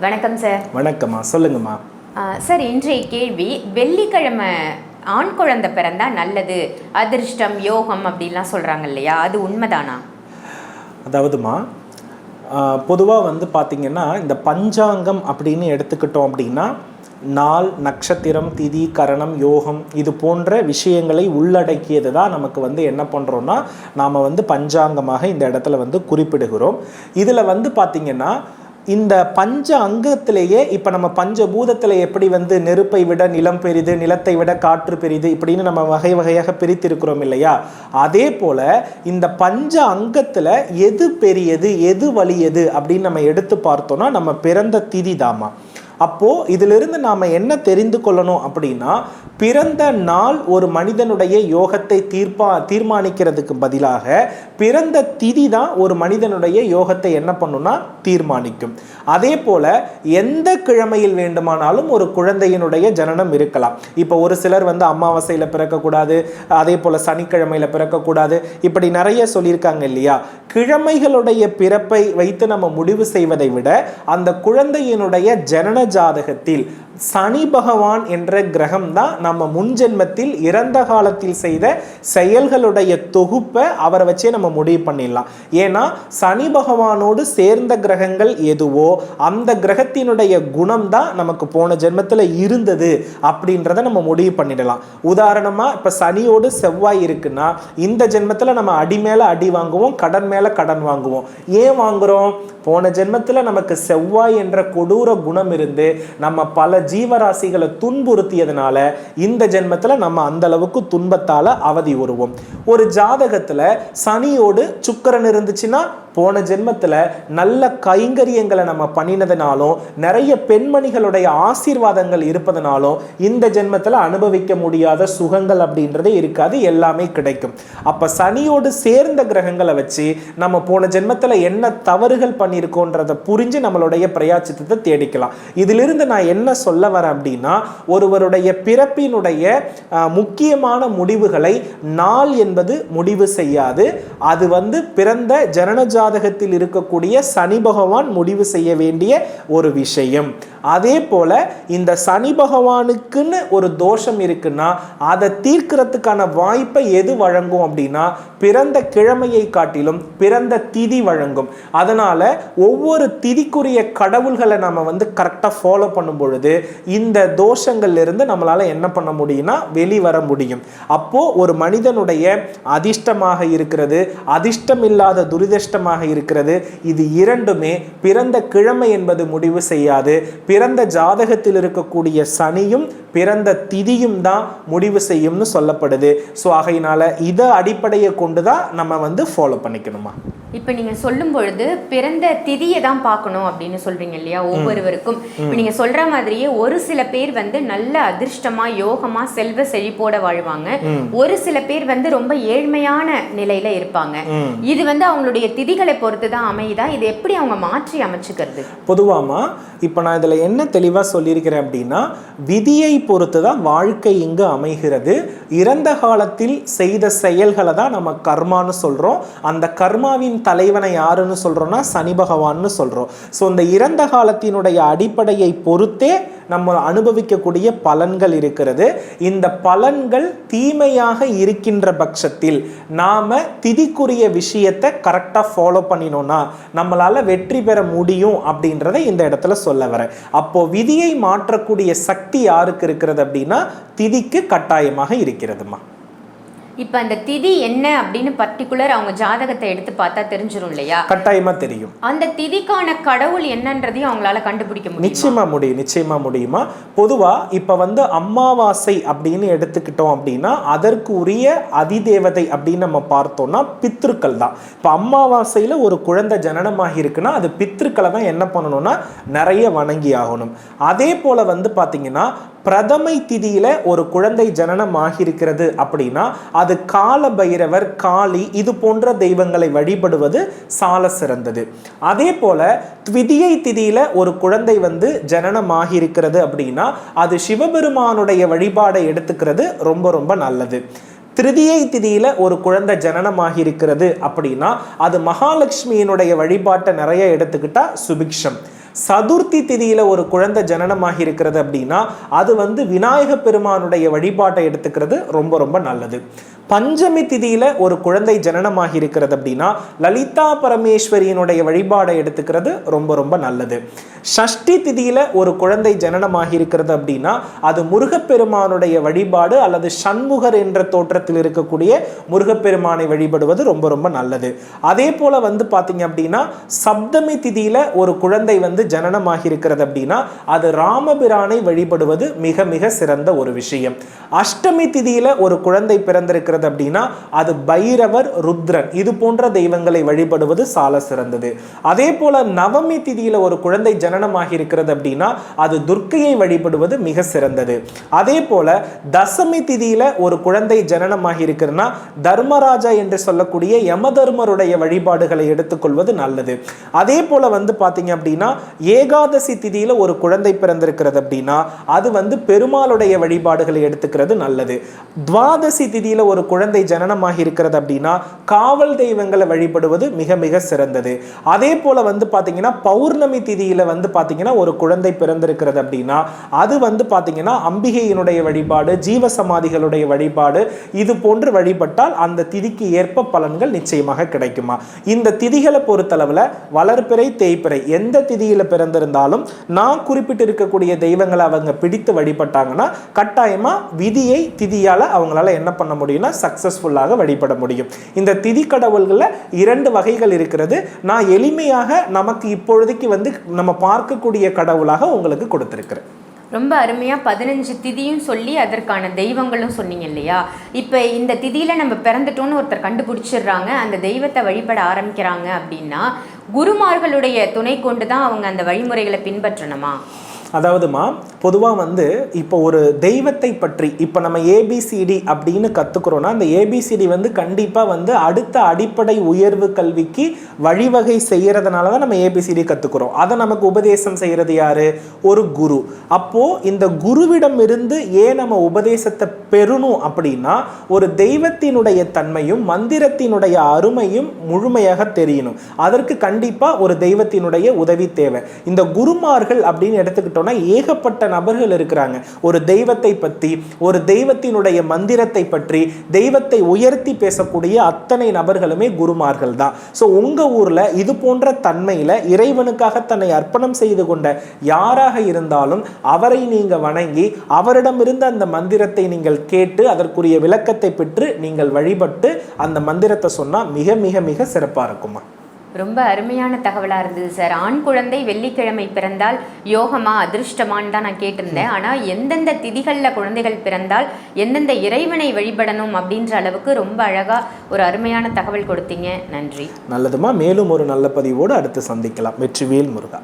வணக்கம் சார். வணக்கம்மா, சொல்லுங்கம்மா. சார், இன்றைய கேள்வி, வெள்ளிக்கிழமை ஆண் குழந்தை பிறந்தா நல்லது, அதிர்ஷ்டம், யோகம் அப்படிலாம் சொல்கிறாங்க இல்லையா, அது உண்மைதானா? அதாவதுமா, பொதுவாக பார்த்திங்கன்னா இந்த பஞ்சாங்கம் அப்படின்னு எடுத்துக்கிட்டோம் அப்படின்னா நாள், நட்சத்திரம், திதி, கரணம், யோகம் இது போன்ற விஷயங்களை உள்ளடக்கியது தான் நமக்கு என்ன பண்ணுறோன்னா நாம் பஞ்சாங்கமாக இந்த இடத்துல குறிப்பிடுகிறோம். இதில் பார்த்திங்கன்னா இந்த பஞ்ச அங்கத்திலேயே இப்போ நம்ம பஞ்சபூதத்தில் எப்படி நெருப்பை விட நிலம் பெரிது, நிலத்தை விட காற்று பெரிது இப்படின்னு நம்ம வகை வகையாக பிரித்திருக்கிறோம் இல்லையா, அதே போல் இந்த பஞ்ச அங்கத்தில் எது பெரியது எது வலியது அப்படின்னு நம்ம எடுத்து பார்த்தோன்னா நம்ம பிறந்த திதி தாமா. அப்போது இதிலிருந்து நாம் என்ன தெரிந்து கொள்ளணும் அப்படின்னா, பிறந்த நாள் ஒரு மனிதனுடைய யோகத்தை தீர்மானிக்கிறதுக்கு பதிலாக பிறந்த திதி தான் ஒரு மனிதனுடைய யோகத்தை என்ன பண்ணுன்னா தீர்மானிக்கும். அதே போல் எந்த கிழமையில் வேண்டுமானாலும் ஒரு குழந்தையினுடைய ஜனனம் இருக்கலாம். இப்போ ஒரு சிலர் அமாவாசையில் பிறக்கக்கூடாது, அதே போல் சனிக்கிழமையில் பிறக்கக்கூடாது, இப்படி நிறைய சொல்லியிருக்காங்க இல்லையா. கிழமைகளுடைய பிறப்பை வைத்து நம்ம முடிவு செய்வதை விட அந்த குழந்தையினுடைய ஜனன ஜாதகத்தில் சனி பகவான் என்ற கிரகம் தான் நம்ம முன்ஜென்மத்தில் இறந்த காலத்தில் செய்த செயல்களுடைய தொகுப்பை அவரை வச்சே நம்ம முடிவு பண்ணிடலாம். ஏன்னா சனி பகவானோடு சேர்ந்த கிரகங்கள் எதுவோ அந்த கிரகத்தினுடைய குணம் தான் நமக்கு போன ஜென்மத்தில் இருந்தது அப்படின்றத நம்ம முடிவு பண்ணிடலாம். உதாரணமாக இப்போ சனியோடு செவ்வாய் இருக்குன்னா இந்த ஜென்மத்தில் நம்ம அடி மேலே அடி வாங்குவோம், கடன் மேலே கடன் வாங்குவோம். ஏன் வாங்குறோம்? போன ஜென்மத்தில் நமக்கு செவ்வாய் என்ற கொடூர குணம் இருந்து நம்ம பல ஜீவராசிகளை துன்புறுத்தியதுனால இந்த ஜென்மத்தில் நம்ம அந்த அளவுக்கு துன்பத்தால் அவதி உருவோம். ஒரு ஜாதகத்தில் சனியோடு சுக்கிரன் இருந்துச்சுன்னா போன ஜென்மத்தில் நல்ல கைங்கரியங்களை நம்ம பண்ணினதுனாலும் நிறைய பெண்மணிகளுடைய ஆசீர்வாதங்கள் இருப்பதனாலும் இந்த ஜென்மத்தில் அனுபவிக்க முடியாத சுகங்கள் அப்படின்றதே இருக்காது, எல்லாமே கிடைக்கும். அப்போ சனியோடு சேர்ந்த கிரகங்களை வச்சு நம்ம போன ஜென்மத்தில் என்ன தவறுகள் பண்ணியிருக்கோன்றதை புரிஞ்சு நம்மளுடைய பிரயாச்சித்தத்தை தேடிக்கலாம். இதிலிருந்து நான் என்ன சொல்ல வரேன் அப்படின்னா, ஒருவருடைய பிறப்பினுடைய முக்கியமான முடிவுகளை நாள் என்பது முடிவு செய்யாது. அது பிறந்த ஜனன ஜாதகத்தில் இருக்கக்கூடிய சனி பகவான் முடிவு செய்ய வேண்டிய ஒரு விஷயம். அதே போல இந்த சனி பகவானுக்குன்னு ஒரு தோஷம் இருக்குன்னா அதை தீர்க்கிறதுக்கான வாய்ப்பை எது வழங்கும் அப்படின்னா பிறந்த கிழமையை காட்டிலும் பிறந்த திதி வழங்கும். அதனால ஒவ்வொரு திதிக்குரிய கடவுள்களை நம்ம கரெக்டாக ஃபாலோ பண்ணும் பொழுது இந்த தோஷங்கள்ல இருந்து நம்மளால என்ன பண்ண முடியும்னா வெளிவர முடியும். அப்போ ஒரு மனிதனுடைய அதிர்ஷ்டமாக இருக்கிறது, அதிர்ஷ்டம் இல்லாத துரதிர்ஷ்டமாக இருக்கிறது, இது இரண்டுமே பிறந்த கிழமை என்பது முடிவு செய்யாது. பிறந்த ஜாதகத்தில் இருக்கக்கூடிய சனியும் பிறந்த திதியும் தான் முடிவு செய்யும்னு சொல்லப்படுது. ஸோ ஆகையினால இதை அடிப்படையை கொண்டு தான் நம்ம ஃபாலோ பண்ணிக்கணுமா. இப்போ நீங்கள் சொல்லும் பொழுது பிறந்த திதியை தான் பார்க்கணும் அப்படின்னு சொல்றீங்க இல்லையா ஒவ்வொருவருக்கும். இப்போ நீங்கள் சொல்ற மாதிரியே ஒரு சில பேர் நல்ல அதிர்ஷ்டமா யோகமா செல்வ செழிப்போட வாழ்வாங்க, ஒரு சில பேர் ரொம்ப ஏழ்மையான நிலையில இருப்பாங்க. இது அவங்களுடைய திதிகளை பொறுத்து தான் அமையுதா? இது எப்படி அவங்க மாற்றி அமைச்சுக்கிறது? பொதுவாமா இப்போ நான் இதில் என்ன தெளிவாக சொல்லியிருக்கிறேன் அப்படின்னா, விதியை பொறுத்து தான் வாழ்க்கை இங்கு அமைகிறது. இறந்த காலத்தில் செய்த செயல்களை தான் நம்ம கர்மான்னு சொல்கிறோம். அந்த கர்மாவின் தலைவனை யாருன்னு சொல்கிறோம்னா சனி பகவான்னு சொல்கிறோம். ஸோ இந்த இறந்த காலத்தினுடைய அடிப்படையை பொறுத்தே நம்ம அனுபவிக்கக்கூடிய பலன்கள் இருக்கிறது. இந்த பலன்கள் தீமையாக இருக்கின்ற பட்சத்தில் நாம் திதிக்குரிய விஷயத்தை கரெக்டாக ஃபாலோ பண்ணினோன்னா நம்மளால் வெற்றி பெற முடியும் அப்படின்றத இந்த இடத்துல சொல்ல வரேன். அப்போ விதியை மாற்றக்கூடிய சக்தி யாருக்கு இருக்கிறது அப்படின்னா திதிக்கு கட்டாயமாக இருக்கிறதுமா. இப்போ அந்த திதி என்ன அப்படின்னு பர்டிகுலர் அவங்க ஜாதகத்தை எடுத்து பார்த்தா தெரிஞ்சிடும் இல்லையா? கட்டாயமா தெரியும். அந்த திதிக்கான கடவுள் என்னன்றதையும் அவங்களால கண்டுபிடிக்க முடியும். நிச்சயமா முடியுமா. பொதுவா இப்ப அமாவாசை அப்படின்னு எடுத்துக்கிட்டோம் அப்படின்னா அதற்கு உரிய அதிதேவதை அப்படின்னு நம்ம பார்த்தோம்னா பித்ருக்கள் தான். இப்போ அமாவாசையில ஒரு குழந்தை ஜனனமாகி இருக்குன்னா அது பித்ருக்களை தான் என்ன பண்ணணும்னா நிறைய வணங்கி ஆகணும். அதே போல பாத்தீங்கன்னா பிரதமை திதியில ஒரு குழந்தை ஜனனம் ஆகியிருக்கிறது அப்படின்னா அது கால பைரவர், காளி இது போன்ற தெய்வங்களை வழிபடுவது சால சிறந்தது. அதே போல த்விதியை திதியில ஒரு குழந்தை ஜனனம் ஆகியிருக்கிறது அப்படின்னா அது சிவபெருமானுடைய வழிபாடை எடுத்துக்கிறது ரொம்ப ரொம்ப நல்லது. திருதியை திதியில ஒரு குழந்தை ஜனனமாகி இருக்கிறது அப்படின்னா அது மகாலட்சுமியினுடைய வழிபாட்டை நிறைய எடுத்துக்கிட்டா சுபிக்ஷம். சதுர்த்தி திதியில ஒரு குழந்தை ஜனனமாகி இருக்கிறது அப்படின்னா அது வந்து விநாயக பெருமானுடைய வழிபாட்டை எடுத்துக்கிறது ரொம்ப ரொம்ப நல்லது. பஞ்சமி திதியில ஒரு குழந்தை ஜனனமாகி இருக்கிறது அப்படின்னா லலிதா பரமேஸ்வரியினுடைய வழிபாடை எடுத்துக்கிறது ரொம்ப ரொம்ப நல்லது. ஷஷ்டி திதியில ஒரு குழந்தை ஜனனமாகி இருக்கிறது அப்படின்னா அது முருகப்பெருமானுடைய வழிபாடு அல்லது சண்முகர் என்ற தோற்றத்தில் இருக்கக்கூடிய முருகப்பெருமானை வழிபடுவது ரொம்ப ரொம்ப நல்லது. அதே போல வந்து பாத்தீங்க அப்படின்னா சப்தமி திதியில ஒரு குழந்தை வந்து ஜனனமாகி இருக்கிறது அப்படின்னா அது ராமபிரானை வழிபடுவது மிக மிக சிறந்த ஒரு விஷயம். அஷ்டமி திதியில ஒரு குழந்தை பிறந்திருக்கிறது அப்படின்னா அது பைரவர், ருத்ரன் இது போன்ற தெய்வங்களை வழிபடுவது சால சிறந்தது. அதே போல நவமி திதியில ஒரு குழந்தை ஜனனமாகி இருக்கிறது அப்படின்னா அது துர்க்கையை வழிபடுவது மிக சிறந்தது. அதே போல தசமி திதியில ஒரு குழந்தை ஜனனமாகி இருக்கிறதுனா தர்மராஜா என்று சொல்லக்கூடிய யமதர்மருடைய வழிபாடுகளை எடுத்துக்கொள்வது நல்லது. அதே போல வந்து பாத்தீங்க அப்படின்னா ஏகாதசி திதியில ஒரு குழந்தை பிறந்திருக்கிறது அப்படின்னா அது வந்து பெருமாளுடைய வழிபாடுகளை எடுத்துக்கிறது நல்லது. துவாதசி திதியில ஒரு குழந்தை ஜனனமாகி இருக்கிறது அப்படின்னா காவல் தெய்வங்களை வழிபடுவது மிக மிக சிறந்தது. அதே போல வந்து பாத்தீங்கன்னா பௌர்ணமி திதியில வந்து பாத்தீங்கன்னா ஒரு குழந்தை பிறந்திருக்கிறது அப்படின்னா அது வந்து பாத்தீங்கன்னா அம்பிகையினுடைய வழிபாடு, ஜீவசமாதிகளுடைய வழிபாடு இது போன்று வழிபட்டால் அந்த திதிக்கு ஏற்ப பலன்கள் நிச்சயமாக கிடைக்குமா. இந்த திதிகளை பொறுத்தளவுல வளர்பிறை, தேய்பிறை எந்த திதியில பிறந்திருந்தாலும் நான் குறிப்பிட்டு இருக்கக்கூடிய தெய்வங்களை அவங்க பிடித்து வழிபட்டாங்கன்னா கட்டாயமா விதியை திதியால அவங்களால என்ன பண்ண முடியும்னா சக்சஸ்ஃபுல்லாக வழிபட முடியும். இந்த திதி கடவுள்களில் 2 வகைகள் இருக்கிறது. நான் எளிமையாக நமக்கு இப்பொழுதைக்கு வந்து நம்ம பார்க்கக்கூடிய கடவுளாக உங்களுக்கு கொடுத்திருக்கிறேன். ரொம்ப அருமையாக 15 திதியும் சொல்லி அதற்கான தெய்வங்களும் சொன்னீங்க இல்லையா. இப்போ இந்த திதியில் நம்ம பிறந்துட்டோன்னு ஒருத்தர் கண்டுபிடிச்சிடுறாங்க, அந்த தெய்வத்தை வழிபட ஆரம்பிக்கிறாங்க அப்படின்னா குருமார்களுடைய துணை கொண்டு தான் அவங்க அந்த வழிமுறைகளை பின்பற்றணுமா? அதாவதுமா பொதுவாக வந்து இப்போ ஒரு தெய்வத்தை பற்றி இப்போ நம்ம ஏபிசிடி அப்படின்னு கற்றுக்குறோன்னா அந்த ஏபிசிடி வந்து கண்டிப்பாக வந்து அடுத்த அடிப்படை உயர்வு கல்விக்கு வழிவகை செய்கிறதுனால தான் நம்ம ஏபிசிடி கற்றுக்குறோம். அதை நமக்கு உபதேசம் செய்கிறது யாரு? ஒரு குரு. அப்போது இந்த குருவிடம் இருந்து ஏன் நம்ம உபதேசத்தை பெறணும் அப்படின்னா ஒரு தெய்வத்தினுடைய தன்மையும் மந்திரத்தினுடைய அருமையும் முழுமையாக தெரியணும். அதற்கு கண்டிப்பாக ஒரு தெய்வத்தினுடைய உதவி தேவை. இந்த குருமார்கள் அப்படின்னு எடுத்துக்கிட்டோம் ஏகப்பட்ட நபர்கள் இருக்கிறாங்க. ஒரு தெய்வத்தை பற்றி, ஒரு தெய்வத்தினுடைய மந்திரத்தை பற்றி, தெய்வத்தை உயர்த்தி பேசக்கூடிய அத்தனை நபர்களுமே குருமார்கள் தான். ஸோ உங்க ஊர்ல இது போன்ற தன்மையில இறைவனுக்காக தன்னை அர்ப்பணம் செய்து கொண்ட யாராக இருந்தாலும் அவரை நீங்க வணங்கி அவரிடமிருந்து அந்த மந்திரத்தை நீங்கள் கேட்டு அதற்குரிய விளக்கத்தை பெற்று நீங்கள் வழிபட்டு அந்த மந்திரத்தை சொன்னா மிக மிக மிக சிறப்பா இருக்குமா. ரொம்ப அருமையான தகவலாக இருந்தது சார். ஆண் குழந்தை வெள்ளிக்கிழமை பிறந்தால் யோகமா அதிர்ஷ்டமான்னு தான் நான் கேட்டிருந்தேன். ஆனால் எந்தெந்த திதிகளில் குழந்தைகள் பிறந்தால் எந்தெந்த இறைவனை வழிபடணும் அப்படின்ற அளவுக்கு ரொம்ப அழகாக ஒரு அருமையான தகவல் கொடுத்தீங்க. நன்றி. நல்லதுமா. மேலும் ஒரு நல்ல பதிவோடு அடுத்து சந்திக்கலாம். வெற்றிவேல் முருகா.